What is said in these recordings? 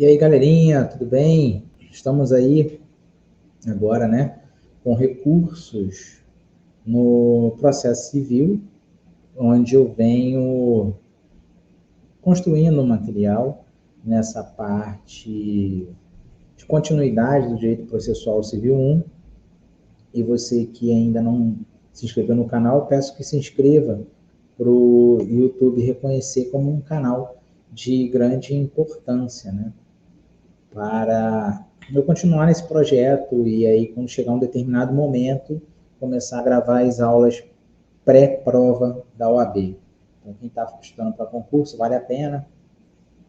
E aí, galerinha, tudo bem? Estamos aí agora, com recursos no processo civil, onde eu venho construindo material nessa parte de continuidade do Direito Processual Civil 1. E você que ainda não se inscreveu no canal, peço que se inscreva para o YouTube reconhecer como um canal de grande importância, para eu continuar nesse projeto e aí, quando chegar um determinado momento, começar a gravar as aulas pré-prova da OAB. Então, quem está estudando para concurso, vale a pena.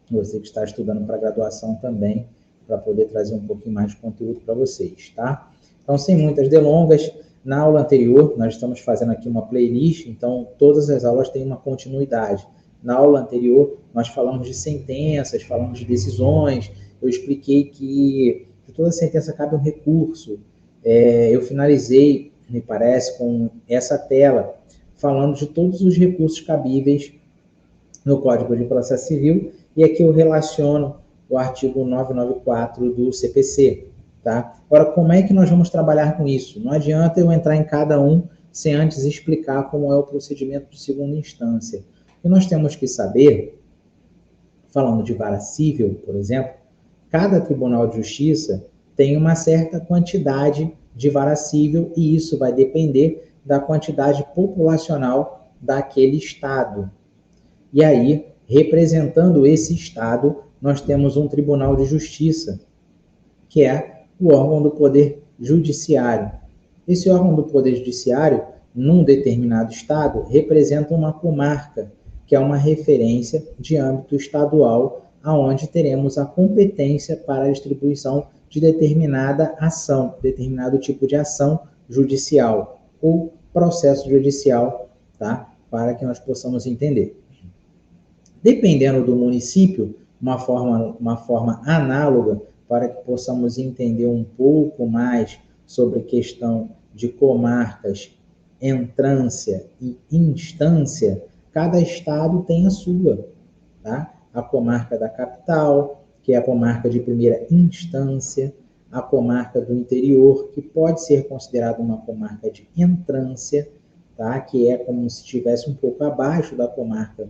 Você que está estudando para graduação também, para poder trazer um pouquinho mais de conteúdo para vocês, tá? Então, sem muitas delongas, na aula anterior, nós estamos fazendo aqui uma playlist, então todas as aulas têm uma continuidade. Na aula anterior, nós falamos de sentenças, falamos de decisões, eu expliquei que de toda sentença cabe um recurso. Eu finalizei, me parece, com essa tela, falando de todos os recursos cabíveis no Código de Processo Civil, e aqui eu relaciono o artigo 994 do CPC. Tá? Agora, como é que nós vamos trabalhar com isso? Não adianta eu entrar em cada um sem antes explicar como é o procedimento de segunda instância. E nós temos que saber, falando de vara civil, por exemplo, cada tribunal de justiça tem uma certa quantidade de vara civil e isso vai depender da quantidade populacional daquele estado. E aí, representando esse estado, nós temos um tribunal de justiça, que é o órgão do Poder Judiciário. Esse órgão do Poder Judiciário, num determinado estado, representa uma comarca, que é uma referência de âmbito estadual, aonde teremos a competência para a distribuição de determinada ação, determinado tipo de ação judicial ou processo judicial, tá? Para que nós possamos entender. Dependendo do município, uma forma análoga, para que possamos entender um pouco mais sobre a questão de comarcas, entrância e instância, cada estado tem a sua, tá? A comarca da capital, que é a comarca de primeira instância, a comarca do interior, que pode ser considerada uma comarca de entrância, tá? Que é como se estivesse um pouco abaixo da comarca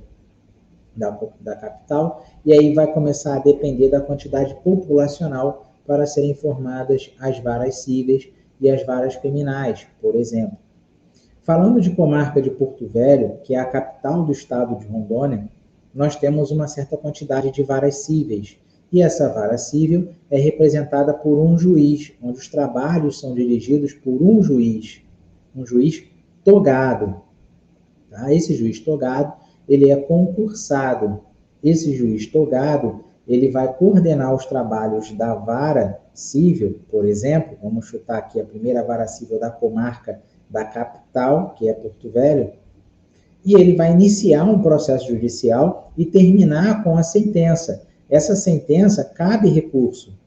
da capital, e aí vai começar a depender da quantidade populacional para serem formadas as varas cíveis e as varas criminais, por exemplo. Falando de comarca de Porto Velho, que é a capital do estado de Rondônia, nós temos uma certa quantidade de varas cíveis, e essa vara cível é representada por um juiz, onde os trabalhos são dirigidos por um juiz togado. Tá? Esse juiz togado, ele é concursado. Esse juiz togado, ele vai coordenar os trabalhos da vara cível, por exemplo, vamos chutar aqui a primeira vara cível da comarca da capital, que é Porto Velho, e ele vai iniciar um processo judicial e terminar com a sentença. Essa sentença cabe recurso.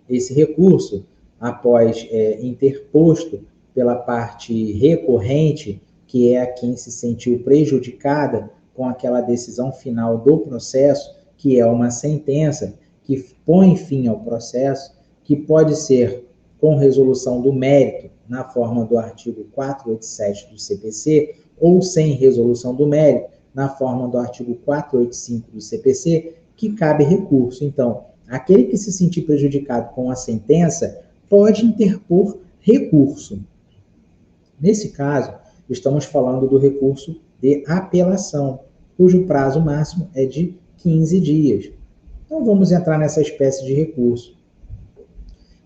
Esse recurso, após interposto pela parte recorrente, que é a quem se sentiu prejudicada com aquela decisão final do processo, que é uma sentença que põe fim ao processo, que pode ser com resolução do mérito, na forma do artigo 487 do CPC, ou sem resolução do mérito, na forma do artigo 485 do CPC, que cabe recurso. Então, aquele que se sentir prejudicado com a sentença pode interpor recurso. Nesse caso, estamos falando do recurso de apelação, cujo prazo máximo é de 15 dias. Então, vamos entrar nessa espécie de recurso.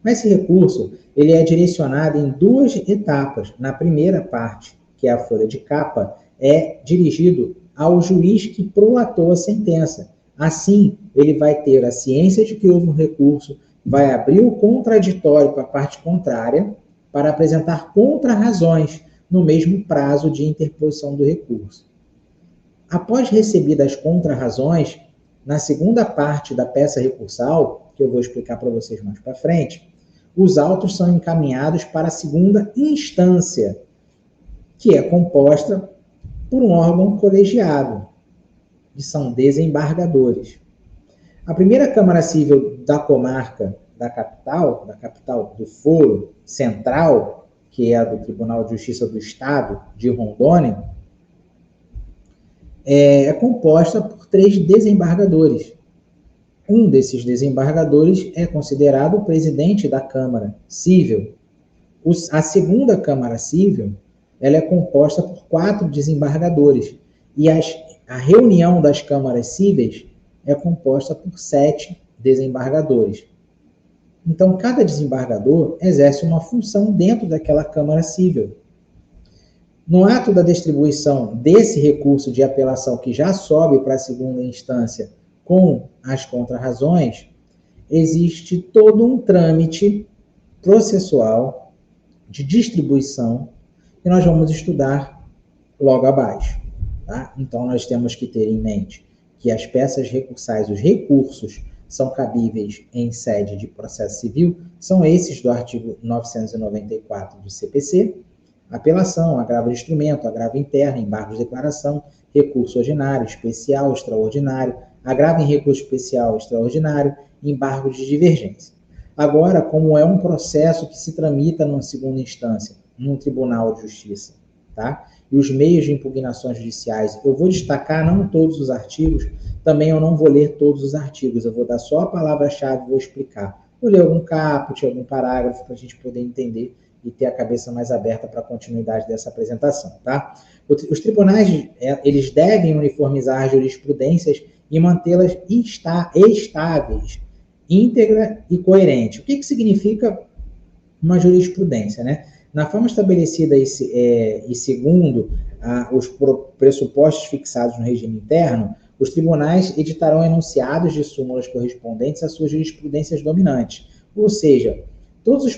Mas esse recurso, ele é direcionado em duas etapas. Na primeira parte, que é a folha de capa, é dirigido ao juiz que prolatou a sentença. Assim, ele vai ter a ciência de que houve um recurso, vai abrir o contraditório para a parte contrária, para apresentar contrarrazões no mesmo prazo de interposição do recurso. Após recebidas as contrarrazões, na segunda parte da peça recursal, que eu vou explicar para vocês mais para frente, os autos são encaminhados para a segunda instância, que é composta por um órgão colegiado, que são desembargadores. A primeira Câmara Civil da comarca da capital do Foro Central, que é a do Tribunal de Justiça do Estado de Rondônia, é composta por 3 desembargadores. Um desses desembargadores é considerado o presidente da Câmara Civil. A segunda Câmara Civil, ela é composta por 4 desembargadores. E a reunião das câmaras cíveis é composta por 7 desembargadores. Então, cada desembargador exerce uma função dentro daquela Câmara Civil. No ato da distribuição desse recurso de apelação que já sobe para a segunda instância com as contrarrazões, existe todo um trâmite processual de distribuição que nós vamos estudar logo abaixo. Tá? Então, nós temos que ter em mente que as peças recursais, os recursos, são cabíveis em sede de processo civil, são esses do artigo 994 do CPC, apelação, agravo de instrumento, agravo interno, embargo de declaração, recurso ordinário, especial, extraordinário, agravo em recurso especial, extraordinário, embargo de divergência. Agora, como é um processo que se tramita numa segunda instância, num tribunal de justiça, tá? E os meios de impugnações judiciais, eu vou destacar não todos os artigos, também eu não vou ler todos os artigos, eu vou dar só a palavra-chave e vou explicar. Vou ler algum caput, algum parágrafo para a gente poder entender e ter a cabeça mais aberta para a continuidade dessa apresentação, tá? Os tribunais, eles devem uniformizar jurisprudências e mantê-las estáveis, íntegra e coerente. O que significa uma jurisprudência, né? Na forma estabelecida e segundo os pressupostos fixados no regime interno, os tribunais editarão enunciados de súmulas correspondentes às suas jurisprudências dominantes. Ou seja, todos os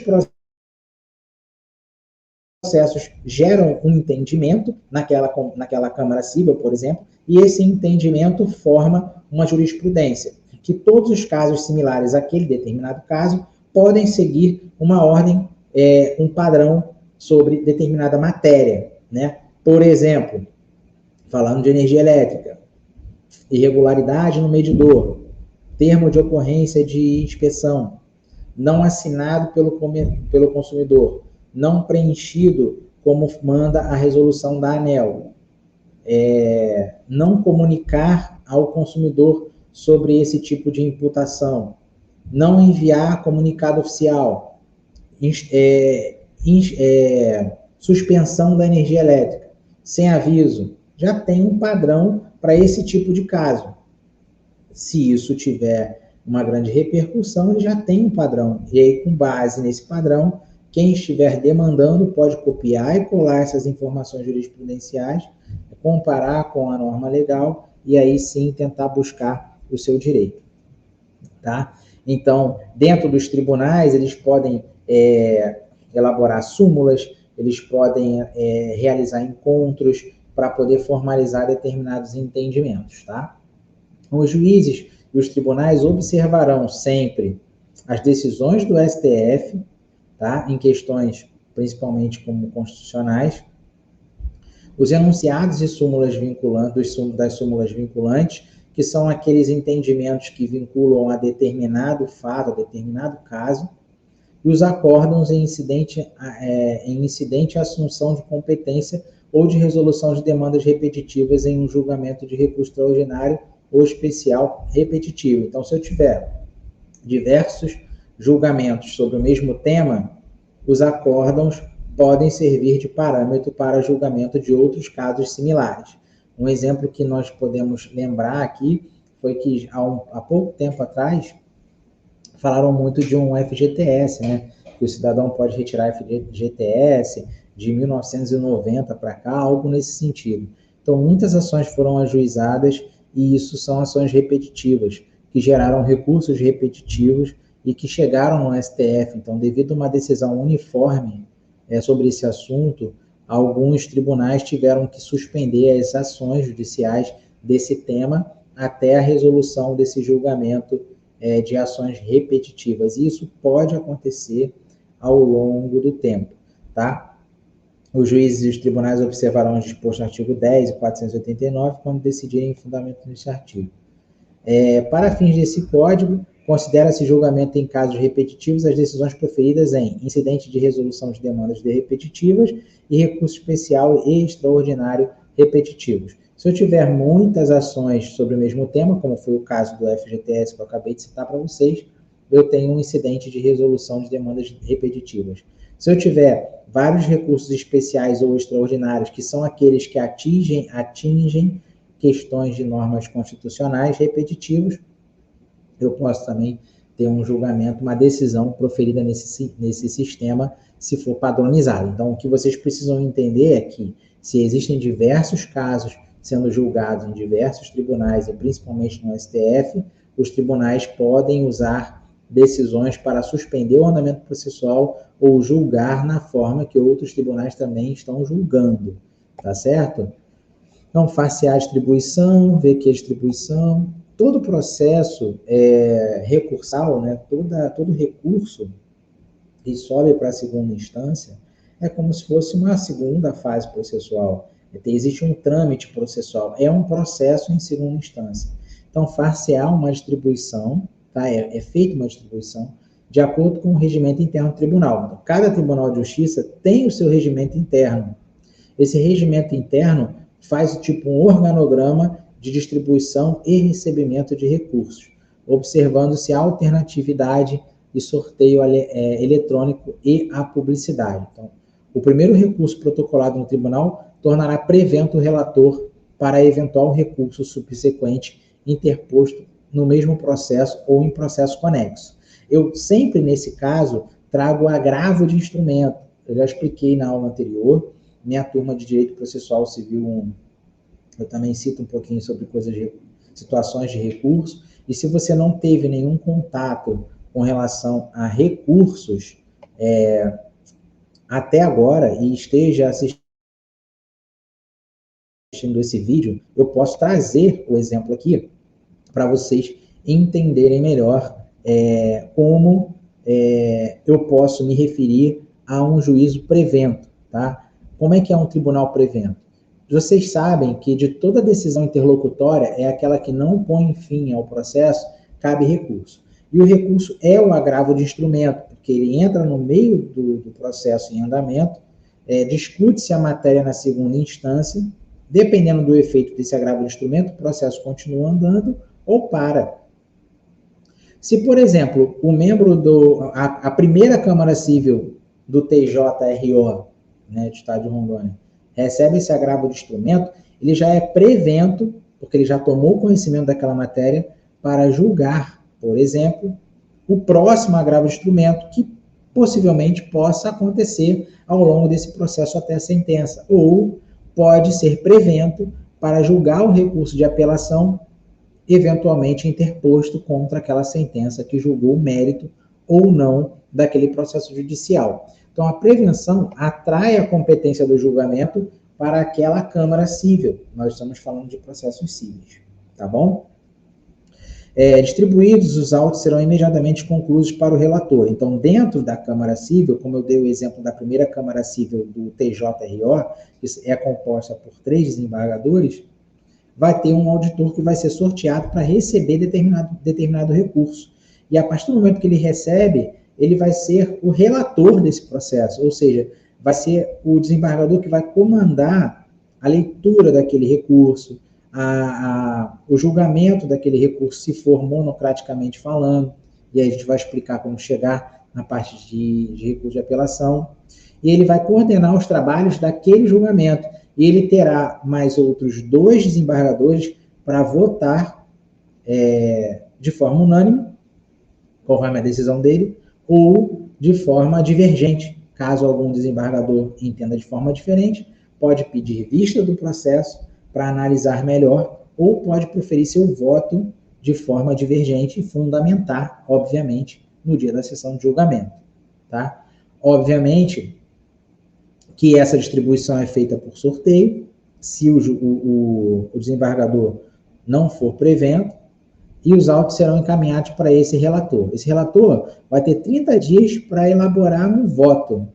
processos geram um entendimento naquela Câmara Civil, por exemplo, e esse entendimento forma uma jurisprudência, que todos os casos similares àquele determinado caso podem seguir uma ordem, um padrão sobre determinada matéria, né? Por exemplo, falando de energia elétrica, irregularidade no medidor, termo de ocorrência de inspeção, não assinado pelo consumidor, não preenchido como manda a resolução da ANEEL, não comunicar ao consumidor sobre esse tipo de imputação, não enviar comunicado oficial, suspensão da energia elétrica, sem aviso, já tem um padrão para esse tipo de caso. Se isso tiver uma grande repercussão, ele já tem um padrão. E aí, com base nesse padrão, quem estiver demandando pode copiar e colar essas informações jurisprudenciais, comparar com a norma legal e aí sim tentar buscar o seu direito. Tá? Então, dentro dos tribunais, eles podem elaborar súmulas, eles podem realizar encontros para poder formalizar determinados entendimentos. Tá? Os juízes e os tribunais observarão sempre as decisões do STF, tá? Em questões principalmente como constitucionais, os enunciados e súmulas vinculantes, das súmulas vinculantes, que são aqueles entendimentos que vinculam a determinado fato, a determinado caso, e os acórdãos em incidente assunção de competência ou de resolução de demandas repetitivas em um julgamento de recurso extraordinário ou especial repetitivo. Então, se eu tiver diversos julgamentos sobre o mesmo tema, os acórdãos podem servir de parâmetro para julgamento de outros casos similares. Um exemplo que nós podemos lembrar aqui foi que, há pouco tempo atrás, falaram muito de um FGTS, né? Que o cidadão pode retirar FGTS de 1990 para cá, algo nesse sentido. Então, muitas ações foram ajuizadas e isso são ações repetitivas, que geraram recursos repetitivos e que chegaram no STF. Então, devido a uma decisão uniforme sobre esse assunto, alguns tribunais tiveram que suspender as ações judiciais desse tema até a resolução desse julgamento de ações repetitivas. E isso pode acontecer ao longo do tempo, tá? Os juízes e os tribunais observarão o disposto no artigo 10 e 489 quando decidirem em fundamento nesse artigo. Para fins desse código, considera-se julgamento em casos repetitivos as decisões proferidas em incidente de resolução de demandas repetitivas e recurso especial e extraordinário repetitivos. Se eu tiver muitas ações sobre o mesmo tema, como foi o caso do FGTS que eu acabei de citar para vocês, eu tenho um incidente de resolução de demandas repetitivas. Se eu tiver vários recursos especiais ou extraordinários, que são aqueles que atingem questões de normas constitucionais repetitivos, eu posso também ter um julgamento, uma decisão proferida nesse sistema, se for padronizado. Então, o que vocês precisam entender é que, se existem diversos casos sendo julgados em diversos tribunais, e principalmente no STF, os tribunais podem usar decisões para suspender o andamento processual ou julgar na forma que outros tribunais também estão julgando, tá certo? Então, far-se-á distribuição, ver que a distribuição, todo processo recursal, né, todo recurso que sobe para a segunda instância, é como se fosse uma segunda fase processual. Existe um trâmite processual, é um processo em segunda instância. Então, far-se-á uma distribuição, tá? É feita uma distribuição de acordo com o regimento interno do tribunal. Então, cada tribunal de justiça tem o seu regimento interno. Esse regimento interno faz tipo um organograma de distribuição e recebimento de recursos, observando-se a alternatividade de sorteio eletrônico e a publicidade. Então, o primeiro recurso protocolado no tribunal tornará prevento o relator para eventual recurso subsequente interposto no mesmo processo ou em processo conexo. Eu sempre, nesse caso, trago agravo de instrumento. Eu já expliquei na aula anterior, minha turma de Direito Processual Civil 1, eu também cito um pouquinho sobre situações de recurso, e se você não teve nenhum contato com relação a recursos até agora e esteja assistindo esse vídeo, eu posso trazer o exemplo aqui para vocês entenderem melhor como eu posso me referir a um juízo prevento, tá? Como é que é um tribunal prevento? Vocês sabem que de toda decisão interlocutória é aquela que não põe fim ao processo, cabe recurso. E o recurso é o agravo de instrumento, porque ele entra no meio do processo em andamento, discute-se a matéria na segunda instância, dependendo do efeito desse agravo de instrumento, o processo continua andando ou para. Se, por exemplo, o membro a primeira Câmara Civil do TJRO, né, do Estado de Rondônia, recebe esse agravo de instrumento, ele já é prevento, porque ele já tomou conhecimento daquela matéria, para julgar, por exemplo, o próximo agravo de instrumento que possivelmente possa acontecer ao longo desse processo até a sentença, ou pode ser prevento para julgar o recurso de apelação eventualmente interposto contra aquela sentença que julgou o mérito ou não daquele processo judicial. Então, a prevenção atrai a competência do julgamento para aquela Câmara Civil. Nós estamos falando de processos cíveis, tá bom? Distribuídos, os autos serão imediatamente concluídos para o relator. Então, dentro da Câmara Civil, como eu dei o exemplo da primeira Câmara Civil do TJRO, que é composta por 3 desembargadores, vai ter um auditor que vai ser sorteado para receber determinado recurso. E a partir do momento que ele recebe, ele vai ser o relator desse processo, ou seja, vai ser o desembargador que vai comandar a leitura daquele recurso, o julgamento daquele recurso, se for monocraticamente falando, e aí a gente vai explicar como chegar na parte de recurso de apelação, e ele vai coordenar os trabalhos daquele julgamento, e ele terá mais outros 2 desembargadores para votar de forma unânime, conforme a decisão dele, ou de forma divergente. Caso algum desembargador entenda de forma diferente, pode pedir vista do processo para analisar melhor, ou pode proferir seu voto de forma divergente e fundamentar, obviamente, no dia da sessão de julgamento. Tá? Obviamente que essa distribuição é feita por sorteio, se o desembargador não for prevento, e os autos serão encaminhados para esse relator. Esse relator vai ter 30 dias para elaborar um voto,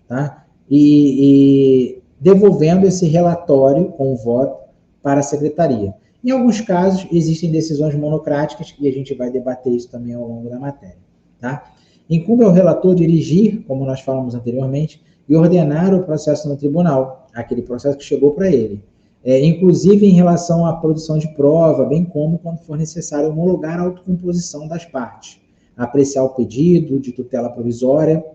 tá? E devolvendo esse relatório com o voto para a secretaria. Em alguns casos, existem decisões monocráticas, e a gente vai debater isso também ao longo da matéria. Tá? Incumbe ao relator dirigir, como nós falamos anteriormente, e ordenar o processo no tribunal, aquele processo que chegou para ele. Inclusive em relação à produção de prova, bem como quando for necessário homologar a autocomposição das partes, apreciar o pedido de tutela provisória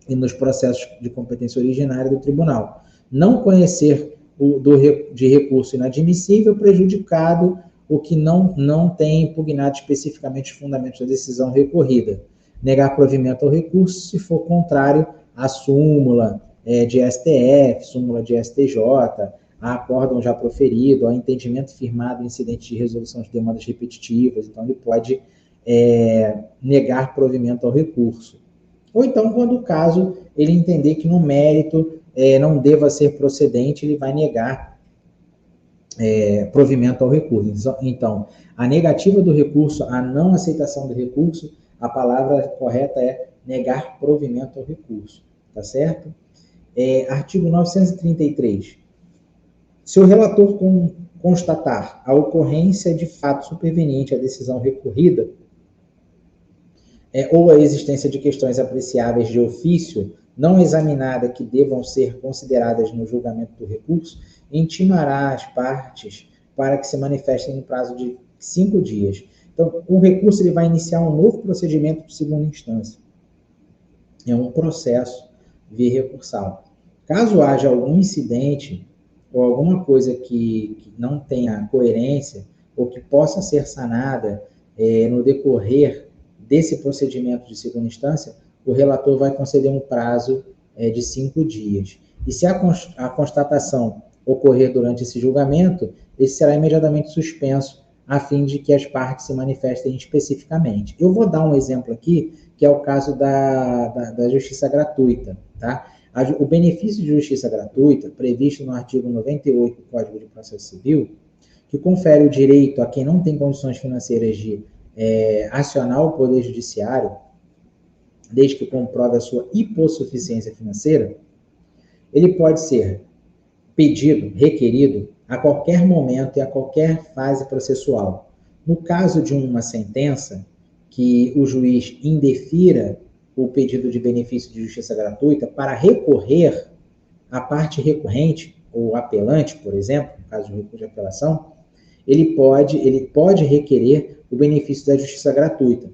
e nos processos de competência originária do tribunal. Não conhecer de recurso inadmissível, prejudicado o que não tem impugnado especificamente os fundamentos da decisão recorrida. Negar provimento ao recurso se for contrário à súmula de STF, súmula de STJ, a acórdão já proferido, ao entendimento firmado em incidente de resolução de demandas repetitivas. Então, ele pode negar provimento ao recurso. Ou então, quando o caso ele entender que no mérito não deva ser procedente, ele vai negar provimento ao recurso. Então, a negativa do recurso, a não aceitação do recurso, a palavra correta é negar provimento ao recurso, tá certo? Artigo 933. Se o relator constatar a ocorrência de fato superveniente à decisão recorrida, ou a existência de questões apreciáveis de ofício não examinada que devam ser consideradas no julgamento do recurso, intimará as partes para que se manifestem no prazo de 5 dias. Então, o recurso ele vai iniciar um novo procedimento de segunda instância. É um processo via recursal. Caso haja algum incidente ou alguma coisa que não tenha coerência ou que possa ser sanada no decorrer desse procedimento de segunda instância, o relator vai conceder um prazo de 5 dias. E se a constatação ocorrer durante esse julgamento, esse será imediatamente suspenso, a fim de que as partes se manifestem especificamente. Eu vou dar um exemplo aqui, que é o caso da justiça gratuita. Tá? O benefício de justiça gratuita, previsto no artigo 98 do Código de Processo Civil, que confere o direito a quem não tem condições financeiras de acionar o Poder Judiciário, desde que comprove a sua hipossuficiência financeira, ele pode ser pedido, requerido, a qualquer momento e a qualquer fase processual. No caso de uma sentença, que o juiz indefira o pedido de benefício de justiça gratuita, para recorrer, a parte recorrente, ou apelante, por exemplo, no caso de recurso de apelação, ele pode requerer o benefício da justiça gratuita.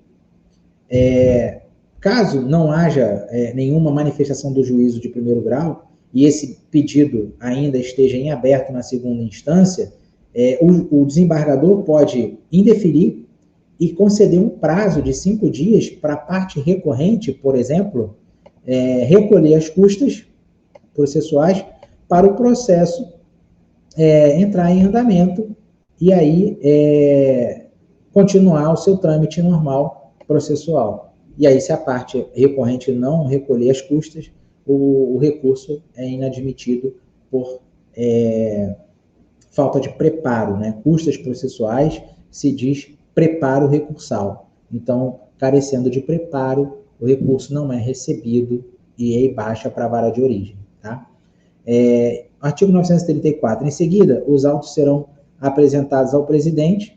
Caso não haja nenhuma manifestação do juízo de primeiro grau, e esse pedido ainda esteja em aberto na segunda instância, o desembargador pode indeferir e conceder um prazo de 5 dias para a parte recorrente, por exemplo, recolher as custas processuais para o processo entrar em andamento e aí continuar o seu trâmite normal processual. E aí, se a parte recorrente não recolher as custas, o recurso é inadmitido por falta de preparo, né? Custas processuais se diz preparo recursal. Então, carecendo de preparo, o recurso não é recebido e aí baixa para a vara de origem. Tá? Artigo 934. Em seguida, os autos serão apresentados ao presidente,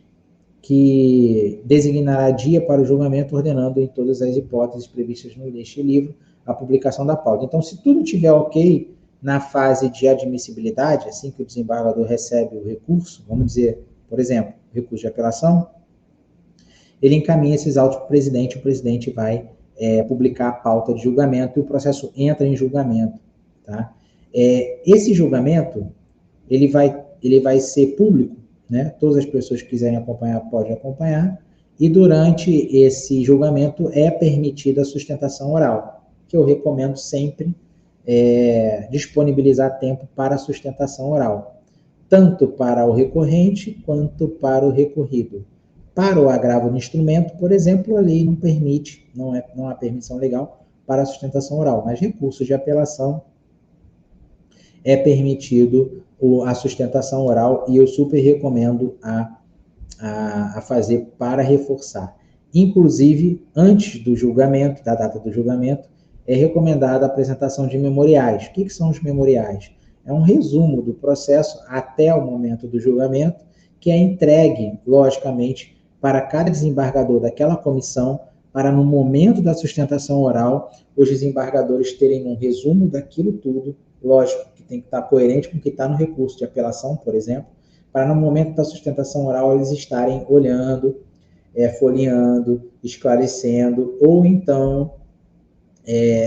que designará dia para o julgamento, ordenando em todas as hipóteses previstas neste livro a publicação da pauta. Então, se tudo estiver ok na fase de admissibilidade, assim que o desembargador recebe o recurso, vamos dizer, por exemplo, recurso de apelação, ele encaminha esses autos para o presidente vai publicar a pauta de julgamento e o processo entra em julgamento. Tá? Esse julgamento, ele vai ser público, né? Todas as pessoas que quiserem acompanhar podem acompanhar, e durante esse julgamento é permitida a sustentação oral, que eu recomendo sempre disponibilizar tempo para a sustentação oral, tanto para o recorrente quanto para o recorrido. Para o agravo do instrumento, por exemplo, a lei não permite, não há permissão legal para a sustentação oral, mas recursos de apelação é permitido a sustentação oral e eu super recomendo a fazer para reforçar. Inclusive, antes do julgamento, da data do julgamento, é recomendada a apresentação de memoriais. O que são os memoriais? É um resumo do processo até o momento do julgamento que é entregue, logicamente, para cada desembargador daquela comissão, para no momento da sustentação oral, os desembargadores terem um resumo daquilo tudo, lógico que tem que estar coerente com o que está no recurso de apelação, por exemplo, para no momento da sustentação oral eles estarem olhando, folheando, esclarecendo, ou então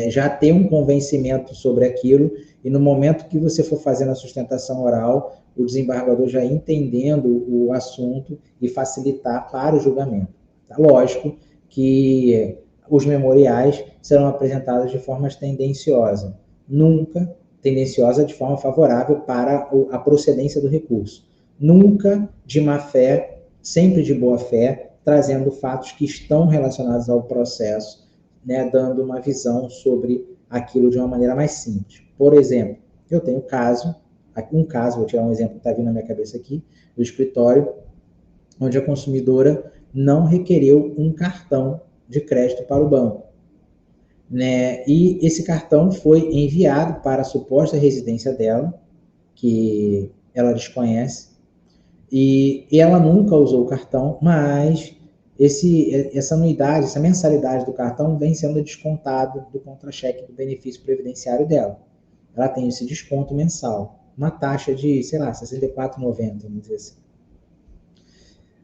já ter um convencimento sobre aquilo, e no momento que você for fazendo a sustentação oral, o desembargador já entendendo o assunto e facilitar para o julgamento. Tá? Lógico que os memoriais serão apresentados de forma tendenciosa, nunca tendenciosa de forma favorável para a procedência do recurso. Nunca de má fé, sempre de boa fé, trazendo fatos que estão relacionados ao processo, né, dando uma visão sobre aquilo de uma maneira mais simples. Por exemplo, eu tenho um caso, vou tirar um exemplo que está vindo na minha cabeça aqui, do escritório, onde a consumidora não requereu um cartão de crédito para o banco, né? E esse cartão foi enviado para a suposta residência dela, que ela desconhece, e ela nunca usou o cartão, mas essa anuidade, essa mensalidade do cartão vem sendo descontado do contra-cheque do benefício previdenciário dela. Ela tem esse desconto mensal, uma taxa de, sei lá, R$ 64,90, vamos dizer assim.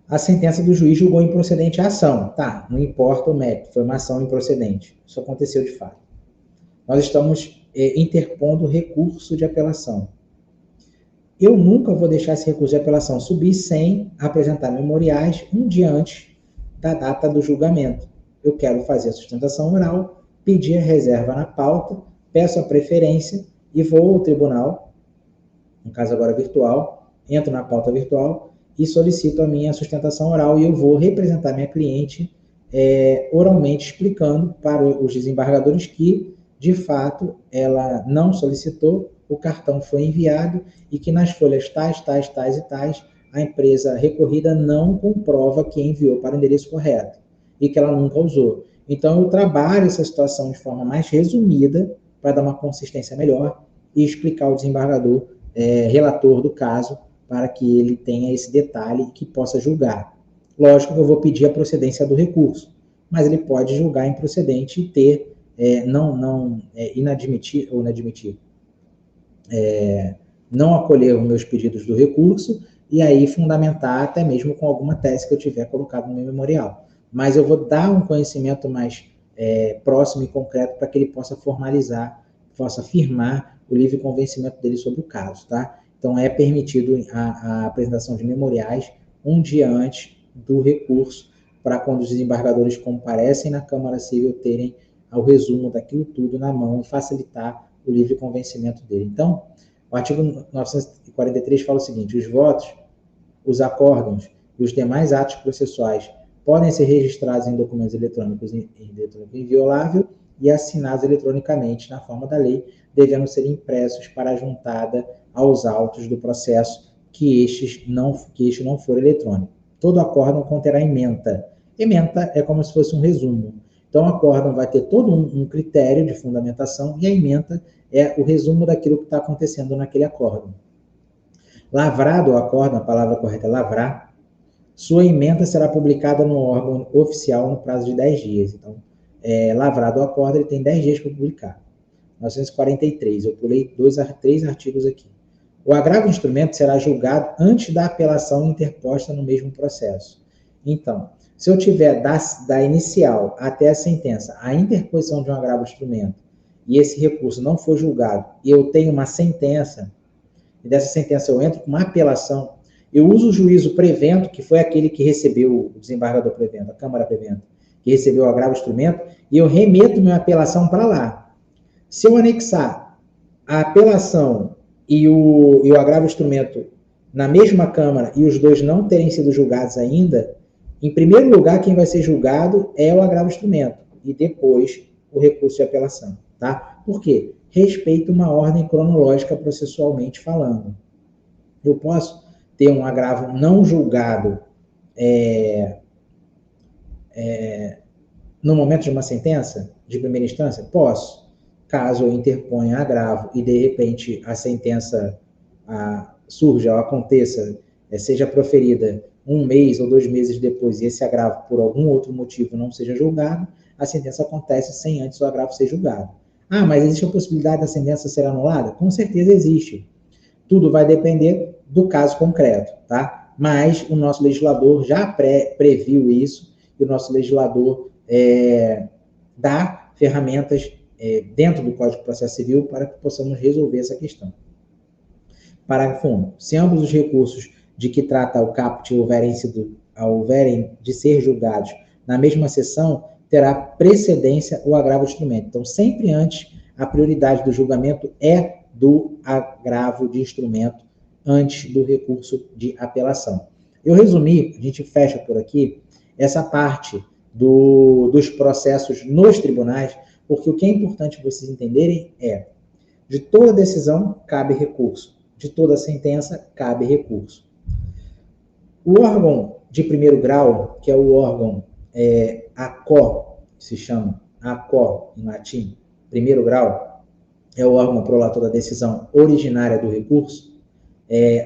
A sentença do juiz julgou improcedente a ação. Tá, não importa o mérito, foi uma ação improcedente. Isso aconteceu de fato. Nós estamos interpondo recurso de apelação. Eu nunca vou deixar esse recurso de apelação subir sem apresentar memoriais um dia antes da data do julgamento. Eu quero fazer a sustentação oral, pedir a reserva na pauta, peço a preferência e vou ao tribunal, no caso agora virtual, entro na pauta virtual e solicito a minha sustentação oral, e eu vou representar minha cliente oralmente explicando para os desembargadores que, de fato, ela não solicitou, o cartão foi enviado e que nas folhas tais e tais, a empresa recorrida não comprova que enviou para o endereço correto e que ela nunca usou. Então, eu trabalho essa situação de forma mais resumida para dar uma consistência melhor e explicar ao desembargador, relator do caso, para que ele tenha esse detalhe e que possa julgar. Lógico que eu vou pedir a procedência do recurso, mas ele pode julgar improcedente e ter, inadmitir, não acolher os meus pedidos do recurso e aí fundamentar até mesmo com alguma tese que eu tiver colocado no meu memorial. Mas eu vou dar um conhecimento mais próximo e concreto para que ele possa formalizar, possa afirmar o livre convencimento dele sobre o caso, tá? Então, é permitido a apresentação de memoriais um dia antes do recurso, para quando os desembargadores comparecem na Câmara Civil terem o resumo daquilo tudo na mão e facilitar o livre convencimento dele. Então, o artigo 943 fala o seguinte: os votos, os acórdãos e os demais atos processuais podem ser registrados em documentos eletrônicos inviolável e assinados eletronicamente na forma da lei, devendo ser impressos para a juntada aos autos do processo que este não for eletrônico. Todo acórdão conterá ementa. Ementa é como se fosse um resumo. Então, o acórdão vai ter todo um critério de fundamentação e a ementa é o resumo daquilo que está acontecendo naquele acórdão. Lavrado o acórdão, a palavra correta é lavrar, sua ementa será publicada no órgão oficial no prazo de 10 dias. Então, lavrado o acórdão, ele tem 10 dias para publicar. 943, eu pulei 3 artigos aqui. O agravo do instrumento será julgado antes da apelação interposta no mesmo processo. Então, se eu tiver da inicial até a sentença a interposição de um agravo do instrumento e esse recurso não for julgado e eu tenho uma sentença, e dessa sentença eu entro com uma apelação, eu uso o juízo prevento, que foi aquele que recebeu o desembargador prevento, a Câmara prevento, que recebeu o agravo do instrumento, e eu remeto minha apelação para lá. Se eu anexar a apelação e o agravo do instrumento na mesma Câmara e os dois não terem sido julgados ainda, em primeiro lugar, quem vai ser julgado é o agravo do instrumento e depois o recurso de apelação, tá? Por quê? Respeito uma ordem cronológica processualmente falando. Eu posso ter um agravo não julgado no momento de uma sentença de primeira instância? Posso. Caso eu interponha agravo e, de repente, a sentença surja ou aconteça seja proferida 1 mês ou 2 meses depois e esse agravo por algum outro motivo não seja julgado, a sentença acontece sem antes o agravo ser julgado. Ah, mas existe a possibilidade da sentença ser anulada? Com certeza existe. Tudo vai depender do caso concreto, tá? Mas o nosso legislador já previu isso e o nosso legislador dá ferramentas dentro do Código de Processo Civil para que possamos resolver essa questão. Parágrafo 1. Se ambos os recursos de que trata o caput houverem de ser julgados na mesma sessão, terá precedência o agravo de instrumento. Então, sempre antes, a prioridade do julgamento é do agravo de instrumento antes do recurso de apelação. Eu resumi, a gente fecha por aqui, essa parte dos processos nos tribunais, porque o que é importante vocês entenderem é, de toda decisão cabe recurso, de toda sentença cabe recurso. O órgão de primeiro grau, que é o órgão ACO, se chama ACO em latim, primeiro grau, é o órgão prolator da decisão originária do recurso.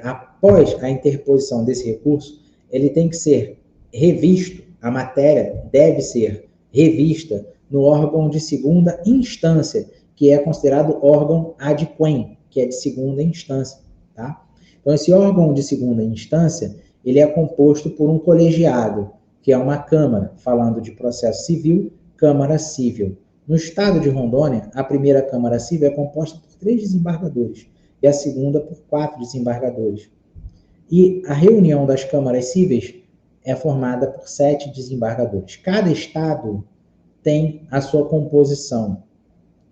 Após a interposição desse recurso, ele tem que ser revisto, a matéria deve ser revista no órgão de segunda instância, que é considerado órgão ad quem, que é de segunda instância, tá? Então, esse órgão de segunda instância, ele é composto por um colegiado, que é uma Câmara, falando de processo civil, Câmara Cível. No estado de Rondônia, a primeira Câmara Cível é composta por 3 desembargadores e a segunda por 4 desembargadores. E a reunião das câmaras cíveis é formada por 7 desembargadores. Cada estado tem a sua composição.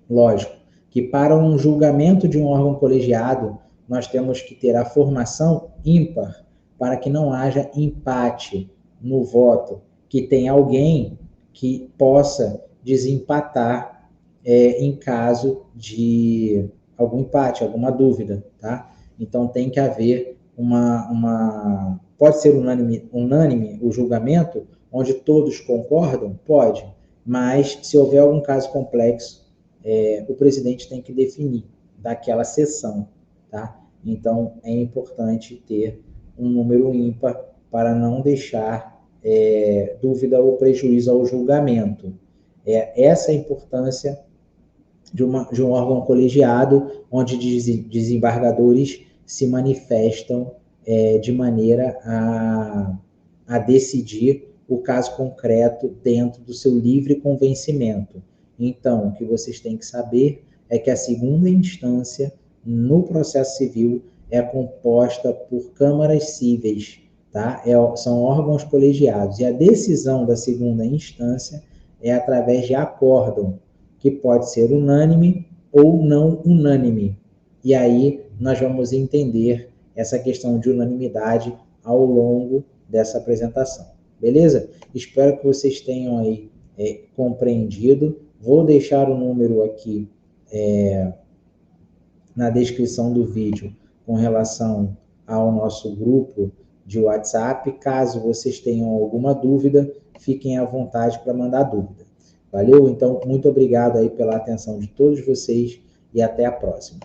Lógico que para um julgamento de um órgão colegiado, nós temos que ter a formação ímpar, para que não haja empate no voto, que tenha alguém que possa desempatar em caso de algum empate, alguma dúvida, tá? Então tem que haver pode ser unânime o julgamento, onde todos concordam? Pode, mas se houver algum caso complexo, o presidente tem que definir daquela sessão, tá? Então é importante ter um número ímpar para não deixar dúvida ou prejuízo ao julgamento. Essa é a importância de um órgão colegiado, onde desembargadores se manifestam de maneira a decidir o caso concreto dentro do seu livre convencimento. Então, o que vocês têm que saber é que a segunda instância no processo civil é composta por câmaras cíveis, tá? São órgãos colegiados. E a decisão da segunda instância é através de acórdão, que pode ser unânime ou não unânime. E aí nós vamos entender essa questão de unanimidade ao longo dessa apresentação. Beleza? Espero que vocês tenham aí compreendido. Vou deixar o número aqui na descrição do vídeo com relação ao nosso grupo de WhatsApp. Caso vocês tenham alguma dúvida, fiquem à vontade para mandar dúvida. Valeu? Então, muito obrigado aí pela atenção de todos vocês e até a próxima.